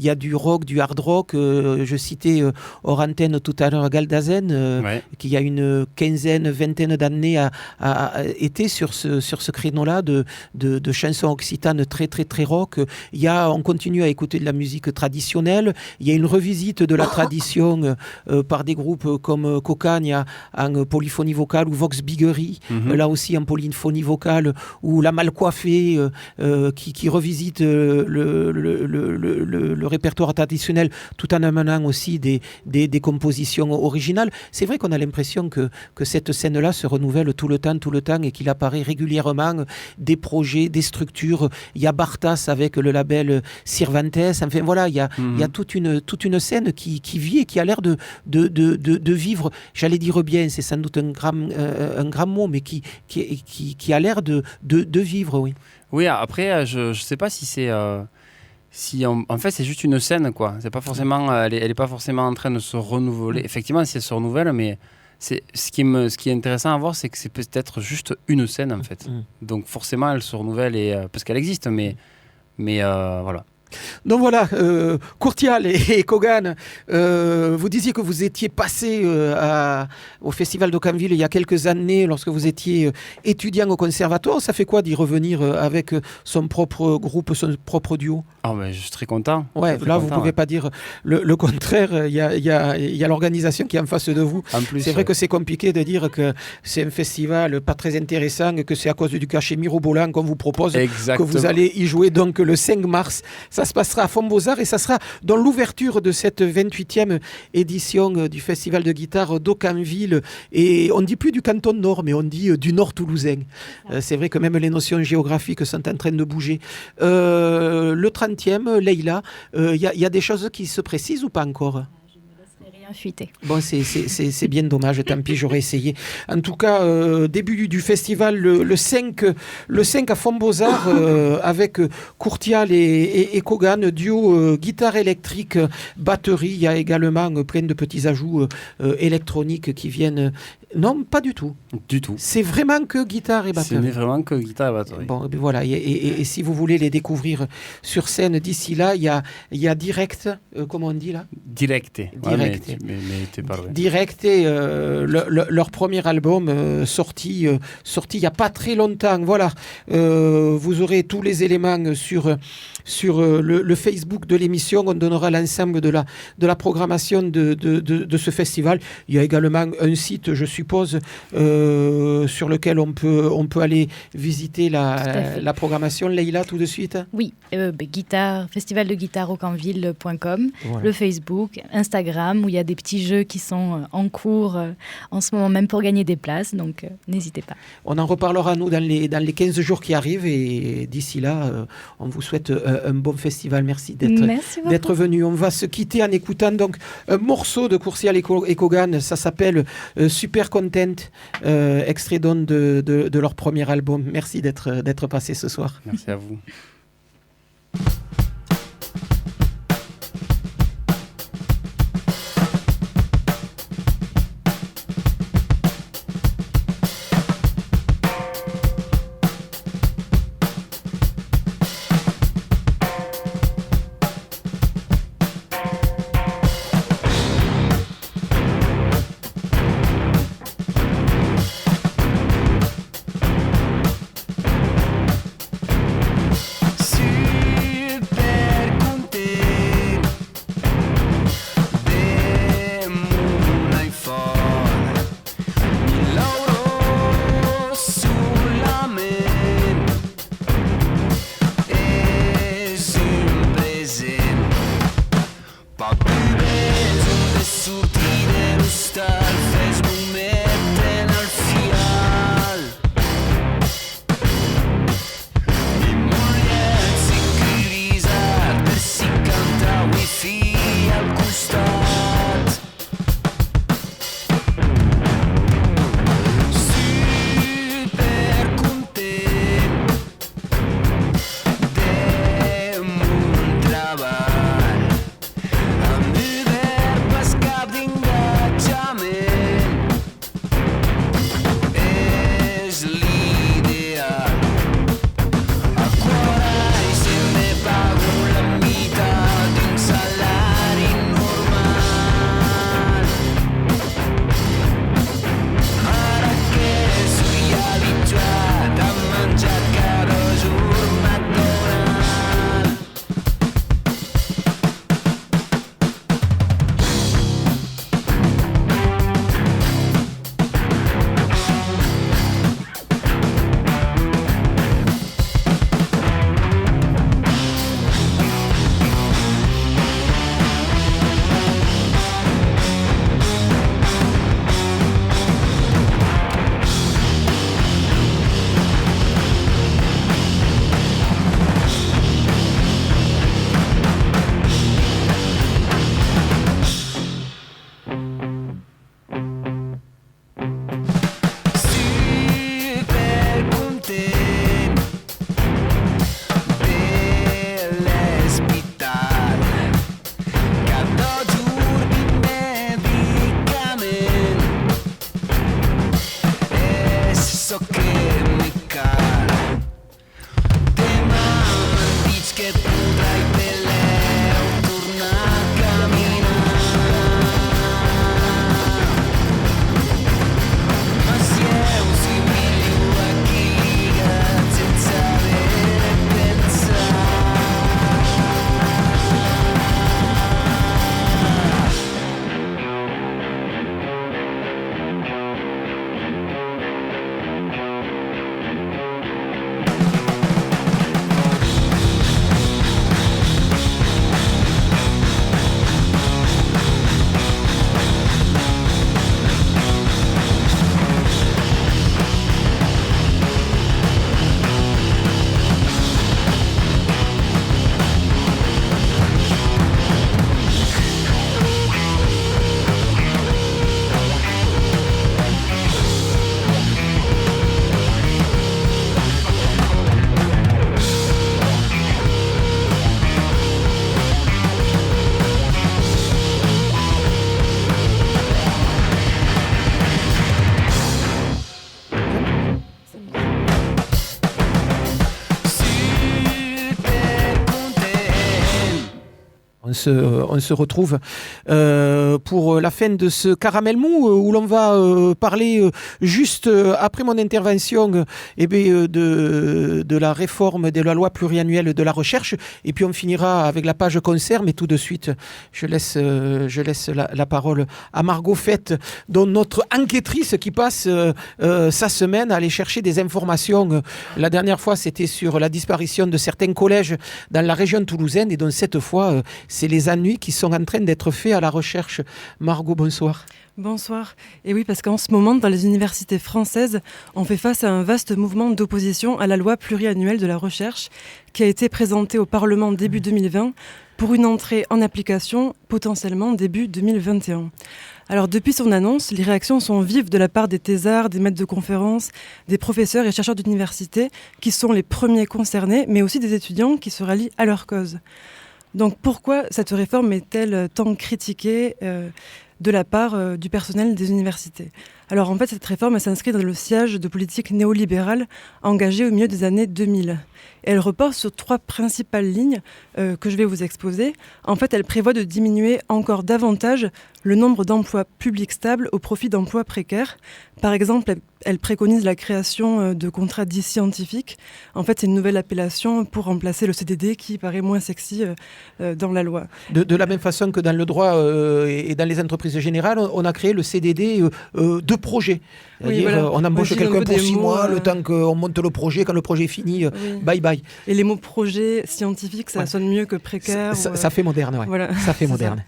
a du rock, du hard rock. Je citais hors antenne tout à l'heure Galdazen, qui il y a une vingtaine d'années a été sur ce créneau-là de chansons occitanes très très très rock. On continue à écouter de la musique traditionnelle. Il y a une revisite de la tradition par des groupes comme Cocagne en polyphonie vocale, ou Vox Biggery, là aussi en polyphonie vocale, ou La Malcoiffée qui revisite le répertoire traditionnel tout en amenant aussi des compositions originales. C'est vrai qu'on a l'impression que cette scène-là se renouvelle tout le temps et qu'il apparaît régulièrement des projets, des structures. Il y a Bartas avec le label Cervantes. Enfin voilà, il y a toute une scène qui vit et qui a l'air de vivre, j'allais dire bien, c'est sans doute un grand mot, mais qui a l'air de vivre, oui.
Oui, après, je sais pas si c'est... en fait, c'est juste une scène, quoi. C'est pas forcément, elle est pas forcément en train de se renouveler. Effectivement, si elle se renouvelle, mais ce qui est intéressant à voir, c'est que c'est peut-être juste une scène, en fait. Donc forcément, elle se renouvelle parce qu'elle existe, mais voilà.
Donc voilà, Courtial et Kogan, vous disiez que vous étiez passé au Festival d'Aucamville il y a quelques années lorsque vous étiez étudiant au conservatoire. Ça fait quoi d'y revenir avec son propre groupe, son propre duo?
Je suis très content.
Ouais, là, vous ne pouvez pas dire le contraire. Il y a l'organisation qui est en face de vous. En plus, c'est vrai que c'est compliqué de dire que c'est un festival pas très intéressant, que c'est à cause du cachet mirobolant qu'on vous propose.
Exactement.
Que vous allez y jouer donc le 5 mars. Ça se passera à Font-Beaux-Arts et ça sera dans l'ouverture de cette 28e édition du Festival de guitare d'Aucamville. Et on ne dit plus du canton Nord, mais on dit du Nord toulousain. C'est vrai que même les notions géographiques sont en train de bouger. Le 30e, Leïla, il y a des choses qui se précisent ou pas encore ?
Fuité.
Bon, c'est bien dommage, tant pis, j'aurais essayé. En tout cas, début du festival le 5 à Font-Beaux-Arts avec Courtial et Kogan, duo guitare électrique, batterie. Il y a également plein de petits ajouts électroniques qui viennent Non, pas du tout.
Du tout.
C'est vraiment que guitare et
Ce
batterie.
n'est vraiment que guitare et batterie.
Bon, ben voilà. Et si vous voulez les découvrir sur scène d'ici là, il y a Direct, comment on dit là
Directé.
Directé.
Mais t'es pas loin.
Direct et leur premier album sorti il n'y a pas très longtemps. Voilà. Vous aurez tous les éléments sur le Facebook de l'émission. On donnera l'ensemble de la programmation de ce festival. Il y a également un site, je suppose, sur lequel on peut aller visiter la programmation. Leïla, tout de suite.
Oui, festival de guitare aucanville.com,
Voilà.
le Facebook, Instagram, où il y a des petits jeux qui sont en cours en ce moment même pour gagner des places, donc n'hésitez pas.
On en reparlera, nous, dans les 15 jours qui arrivent. Et d'ici là, on vous souhaite un bon festival. Merci
Merci beaucoup.
d'être venu. On va se quitter en écoutant donc un morceau de Coursial et Kogan. Ça s'appelle Super Content, extrait donc de leur premier album. Merci d'être passé ce soir.
Merci à vous.
on se retrouve pour la fin de ce caramel mou où l'on va parler juste après mon intervention de la réforme de la loi pluriannuelle de la recherche. Et puis on finira avec la page concert, mais tout de suite, je laisse la parole à Margot Fette, dont notre enquêtrice qui passe sa semaine à aller chercher des informations. La dernière fois, c'était sur la disparition de certains collèges dans la région toulousaine, et donc cette fois, c'est les ennuis qui sont en train d'être faits à la recherche. Margot, bonsoir.
Bonsoir. Et oui, parce qu'en ce moment, dans les universités françaises, on fait face à un vaste mouvement d'opposition à la loi pluriannuelle de la recherche qui a été présentée au Parlement début 2020 pour une entrée en application potentiellement début 2021. Alors depuis son annonce, les réactions sont vives de la part des thésards, des maîtres de conférences, des professeurs et chercheurs d'université qui sont les premiers concernés, mais aussi des étudiants qui se rallient à leur cause. Donc pourquoi cette réforme est-elle tant critiquée de la part du personnel des universités? Alors en fait, cette réforme s'inscrit dans le sillage de politiques néolibérales engagées au milieu des années 2000. Et elle repose sur 3 principales lignes que je vais vous exposer. En fait, elle prévoit de diminuer encore davantage le nombre d'emplois publics stables au profit d'emplois précaires. Par exemple, elle préconise la création de contrats dits scientifiques. En fait, c'est une nouvelle appellation pour remplacer le CDD qui paraît moins sexy dans la loi.
De la même façon que dans le droit et dans les entreprises générales, on a créé le CDD de projet.
Oui, voilà.
On embauche quelqu'un pour 6 mois, le temps qu'on monte le projet. Quand le projet est fini, bye bye.
Et les mots projet scientifique, ça sonne mieux que précaire.
Ça fait moderne, ouais.
Voilà.
Ça fait moderne.
Ça.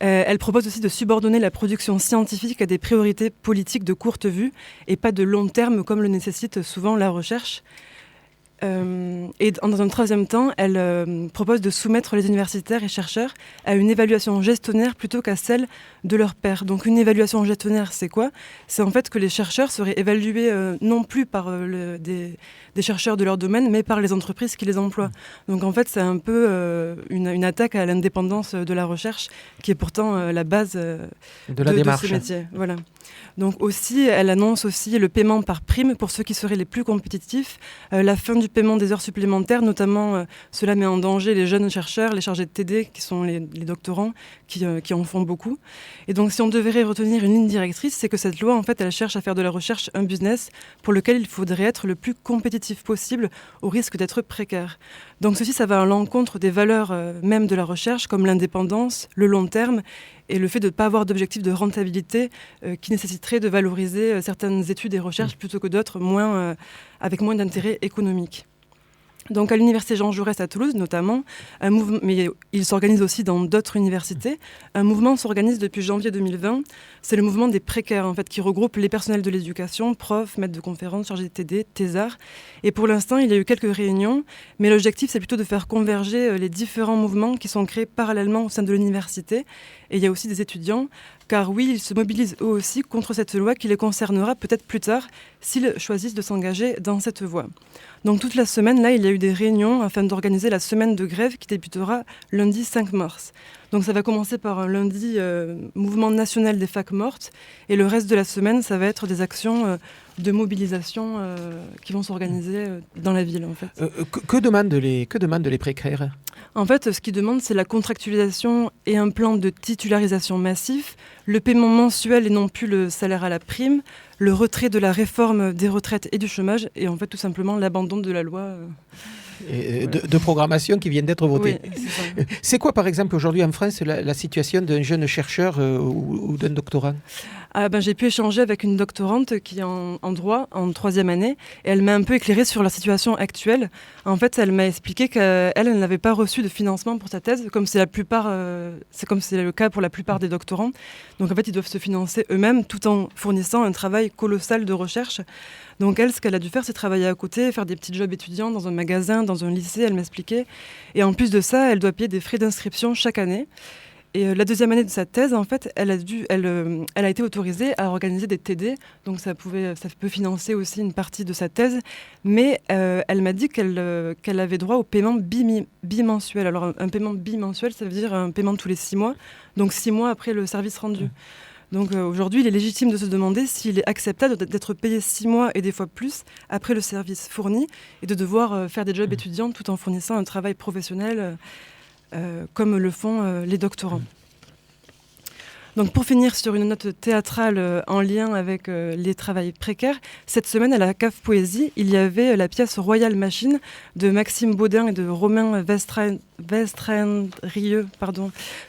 Elle propose aussi de subordonner la production scientifique à des priorités politiques de courte vue et pas de long terme comme le nécessite souvent la recherche. Et dans un 3e temps, elle propose de soumettre les universitaires et chercheurs à une évaluation gestionnaire plutôt qu'à celle de leurs pairs. Donc une évaluation gestionnaire, c'est quoi? C'est en fait que les chercheurs seraient évalués non plus par des chercheurs de leur domaine, mais par les entreprises qui les emploient. Donc en fait, c'est un peu une attaque à l'indépendance de la recherche, qui est pourtant la base de ce métier. Voilà. Donc aussi, elle annonce aussi le paiement par prime pour ceux qui seraient les plus compétitifs, la fin du paiement des heures supplémentaires, notamment cela met en danger les jeunes chercheurs, les chargés de TD, qui sont les doctorants, qui en font beaucoup. Et donc si on devrait retenir une ligne directrice, c'est que cette loi, en fait, elle cherche à faire de la recherche un business pour lequel il faudrait être le plus compétitif possible, au risque d'être précaire. Donc ceci, ça va à l'encontre des valeurs même de la recherche, comme l'indépendance, le long terme, et le fait de ne pas avoir d'objectif de rentabilité qui nécessiterait de valoriser certaines études et recherches plutôt que d'autres avec moins d'intérêt économique. Donc à l'université Jean Jaurès à Toulouse notamment, un mouvement, mais il s'organise aussi dans d'autres universités, un mouvement s'organise depuis janvier 2020, c'est le mouvement des précaires en fait, qui regroupe les personnels de l'éducation, profs, maîtres de conférences, chargés de TD, thésards. Et pour l'instant, il y a eu quelques réunions, mais l'objectif c'est plutôt de faire converger les différents mouvements qui sont créés parallèlement au sein de l'université. Et il y a aussi des étudiants, car oui, ils se mobilisent eux aussi contre cette loi qui les concernera peut-être plus tard s'ils choisissent de s'engager dans cette voie. Donc toute la semaine, là, il y a eu des réunions afin d'organiser la semaine de grève qui débutera lundi 5 mars. Donc ça va commencer par un lundi mouvement national des facs mortes et le reste de la semaine, ça va être des actions de mobilisation qui vont s'organiser dans la ville en fait.
Que demandent les précaires ?
En fait, ce qu'ils demandent, c'est la contractualisation et un plan de titularisation massif, le paiement mensuel et non plus le salaire à la prime, le retrait de la réforme des retraites et du chômage et en fait tout simplement l'abandon de la loi
de programmation qui viennent d'être votées.
Oui, c'est ça.
C'est quoi par exemple aujourd'hui en France la situation d'un jeune chercheur ou d'un doctorant ?
J'ai pu échanger avec une doctorante qui est en droit, en 3e année, et elle m'a un peu éclairée sur la situation actuelle. En fait, elle m'a expliqué qu'elle n'avait pas reçu de financement pour sa thèse, comme c'est le cas pour la plupart des doctorants. Donc en fait, ils doivent se financer eux-mêmes tout en fournissant un travail colossal de recherche. Donc elle, ce qu'elle a dû faire, c'est travailler à côté, faire des petits jobs étudiants dans un magasin, dans un lycée, elle m'expliquait. Et en plus de ça, elle doit payer des frais d'inscription chaque année. Et la 2e année de sa thèse, en fait, elle a été autorisée à organiser des TD, donc ça peut financer aussi une partie de sa thèse, mais elle m'a dit qu'elle avait droit au paiement bimensuel. Alors un paiement bimensuel, ça veut dire un paiement tous les 6 mois, donc 6 mois après le service rendu. Donc aujourd'hui, il est légitime de se demander s'il est acceptable d'être payé 6 mois et des fois plus après le service fourni et de devoir faire des jobs étudiants tout en fournissant un travail professionnel comme le font les doctorants. Donc pour finir sur une note théâtrale en lien avec les travails précaires, cette semaine à la Cave Poésie, il y avait la pièce Royal Machine de Maxime Baudin et de Romain Vestrendrieux,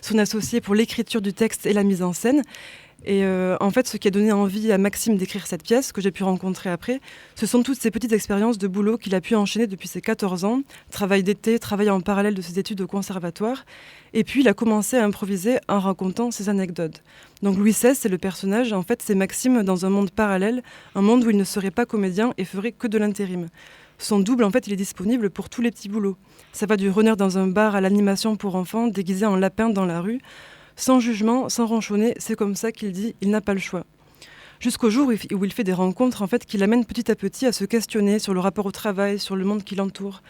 son associé pour l'écriture du texte et la mise en scène. Et en fait, ce qui a donné envie à Maxime d'écrire cette pièce, que j'ai pu rencontrer après, ce sont toutes ces petites expériences de boulot qu'il a pu enchaîner depuis ses 14 ans, travail d'été, travail en parallèle de ses études au conservatoire. Et puis, il a commencé à improviser en racontant ses anecdotes. Donc Louis XVI, c'est le personnage, en fait, c'est Maxime dans un monde parallèle, un monde où il ne serait pas comédien et ferait que de l'intérim. Son double, en fait, il est disponible pour tous les petits boulots. Ça va du runner dans un bar à l'animation pour enfants, déguisé en lapin dans la rue. Sans jugement, sans ronchonner, c'est comme ça qu'il dit, il n'a pas le choix. Jusqu'au jour où il fait des rencontres en fait, qui l'amènent petit à petit à se questionner sur le rapport au travail, sur le monde qui l'entoure.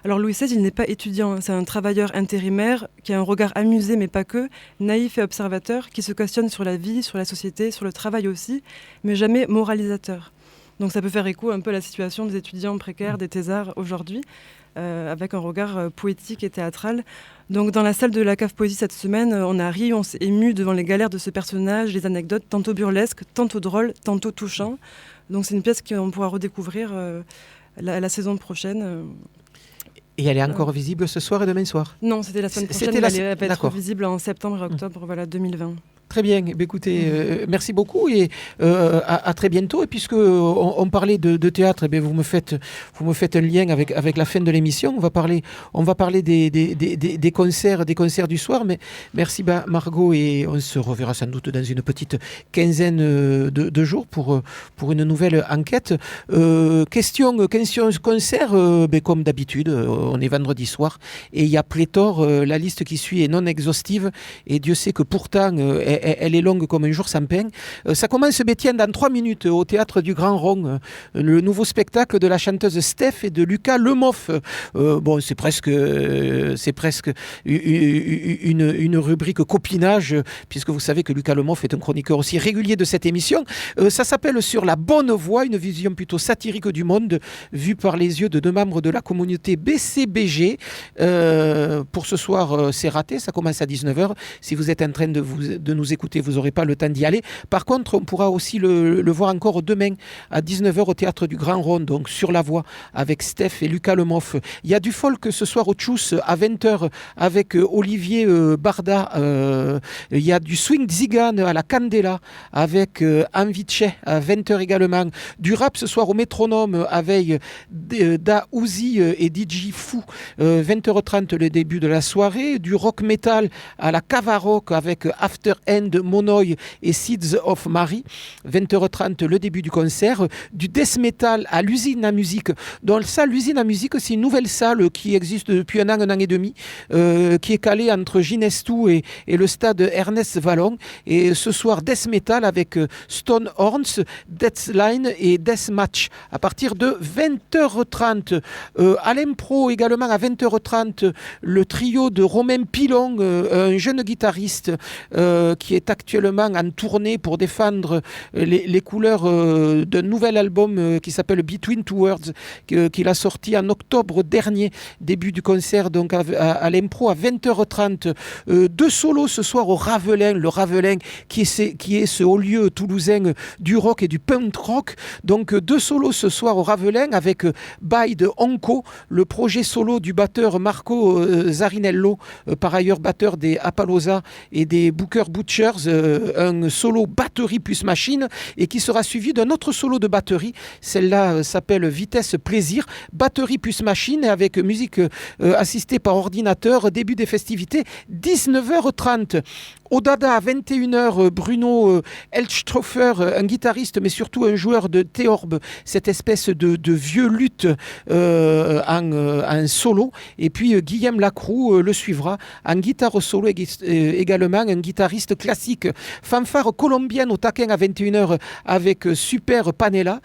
Alors Louis XVI, il n'est pas étudiant, c'est un travailleur intérimaire qui a un regard amusé mais pas que, naïf et observateur, qui se questionne sur la vie, sur la société, sur le travail aussi, mais jamais moralisateur. Donc ça peut faire écho un peu à la situation des étudiants précaires, des thésards aujourd'hui, avec un regard poétique et théâtral. Donc dans la salle de la Cave Poésie cette semaine, on a ri, on s'est ému devant les galères de ce personnage, les anecdotes tantôt burlesques, tantôt drôles, tantôt touchantes. Donc c'est une pièce qu'on pourra redécouvrir la saison prochaine.
Et elle est encore visible ce soir et demain soir?
Non, c'était la semaine prochaine, elle va être visible en septembre et octobre 2020.
Très bien. Écoutez, merci beaucoup et à très bientôt. Et puisque on parlait de théâtre, vous me faites un lien avec la fin de l'émission. On va parler des concerts du soir. Mais merci Margot, et on se reverra sans doute dans une petite quinzaine de jours pour une nouvelle enquête. Question concert, comme d'habitude, on est vendredi soir et il y a pléthore. La liste qui suit est non exhaustive et Dieu sait que pourtant elle est longue comme un jour sans pain. Ça commence, Bétienne, dans 3 minutes au Théâtre du Grand Rond, le nouveau spectacle de la chanteuse Steph et de Lucas Lemoff. C'est presque une rubrique copinage, puisque vous savez que Lucas Lemoff est un chroniqueur aussi régulier de cette émission. Ça s'appelle Sur la bonne voie, une vision plutôt satirique du monde, vue par les yeux de 2 membres de la communauté BCBG. Pour ce soir, c'est raté, ça commence à 19h. Si vous êtes en train de nous écouter, vous n'aurez pas le temps d'y aller. Par contre, on pourra aussi le voir encore demain à 19h au Théâtre du Grand Rond, donc sur la voie, avec Steph et Lucas Lemoff. Il y a du folk ce soir au Tchuss à 20h avec Olivier Barda. Il y a du swing Zigan à la Candela avec Anviche à 20h également. Du rap ce soir au Métronome avec Da Uzi et DJ Fou. 20h30 le début de la soirée. Du rock metal à la Cavaroc avec After End, Monoï et Seeds of Mary. 20h30 le début du concert. Du death metal à l'usine à musique. Dans la salle l'usine à musique, c'est une nouvelle salle qui existe depuis un an et demi, qui est calée entre Ginestou et le stade Ernest Vallon. Et ce soir, death metal avec Stone Horns, Deathline et Deathmatch à partir de 20h30. À l'impro également à 20h30, le trio de Romain Pilon, un jeune guitariste qui est actuellement en tournée pour défendre les couleurs d'un nouvel album qui s'appelle Between Two Worlds, qu'il a sorti en octobre dernier, début du concert donc à l'impro à 20h30. 2 solos ce soir au Ravelin, le Ravelin qui est ce haut lieu toulousain du rock et du punk rock. Donc 2 solos ce soir au Ravelin avec Bide Onco, le projet solo du batteur Marco Zarinello, par ailleurs batteur des Appaloosa et des Booker Butchers, un solo batterie plus machine, et qui sera suivi d'un autre solo de batterie. Celle-là s'appelle Vitesse Plaisir, batterie plus machine, avec musique assistée par ordinateur. Début des festivités 19h30. Au Dada à 21h, Bruno Elchthofer, un guitariste mais surtout un joueur de théorbe, cette espèce de vieux luth en solo. Et puis Guillaume Lacroux le suivra en guitare solo, également un guitariste classique. Fanfare colombienne au taquin à 21h avec Super Panela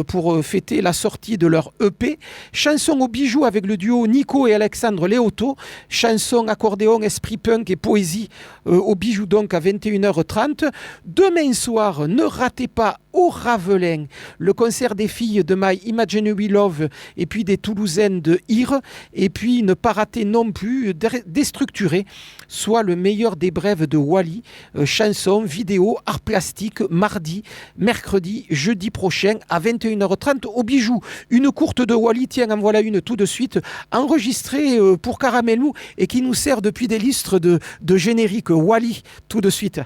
pour fêter la sortie de leur EP. Chanson au bijou avec le duo Nico et Alexandre Léoto. Chanson, accordéon, esprit punk et poésie au bijou donc à 21h30. Demain soir, ne ratez pas au Ravelin. Le concert des filles de My Imaginary Love et puis des Toulousaines de Hir. Et puis ne pas rater non plus Déstructuré, soit le meilleur des brèves de Wally. Chansons, vidéos, art plastique, mardi, mercredi, jeudi prochain à 21h30 au Bijou. Une courte de Wally, tiens, en voilà une tout de suite, enregistrée pour Caramel Mou et qui nous sert depuis des listres de générique. Wally, tout de suite.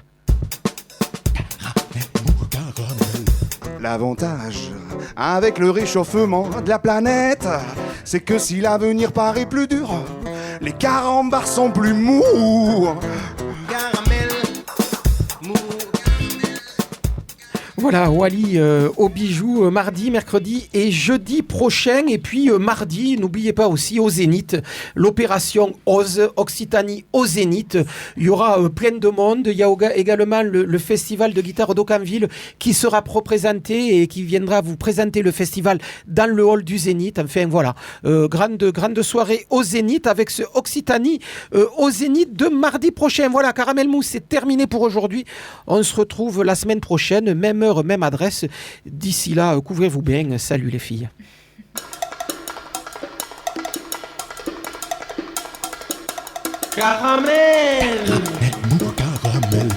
L'avantage avec le réchauffement de la planète, c'est que si l'avenir paraît plus dur, les carambars sont plus mous. Caramel mou.
Voilà, Wally au Bijou, mardi, mercredi et jeudi prochain. Et puis mardi, n'oubliez pas aussi au Zénith, l'opération OZ, Occitanie au Zénith. Il y aura plein de monde. Il y a également le festival de guitare d'Aucanville qui sera représenté et qui viendra vous présenter le festival dans le hall du Zénith. Enfin voilà, grande soirée au Zénith avec ce Occitanie au Zénith de mardi prochain. Voilà, Caramel Mousse, c'est terminé pour aujourd'hui. On se retrouve la semaine prochaine, même heure, même adresse. D'ici là, couvrez-vous bien. Salut les filles. Caramel.
Caramel.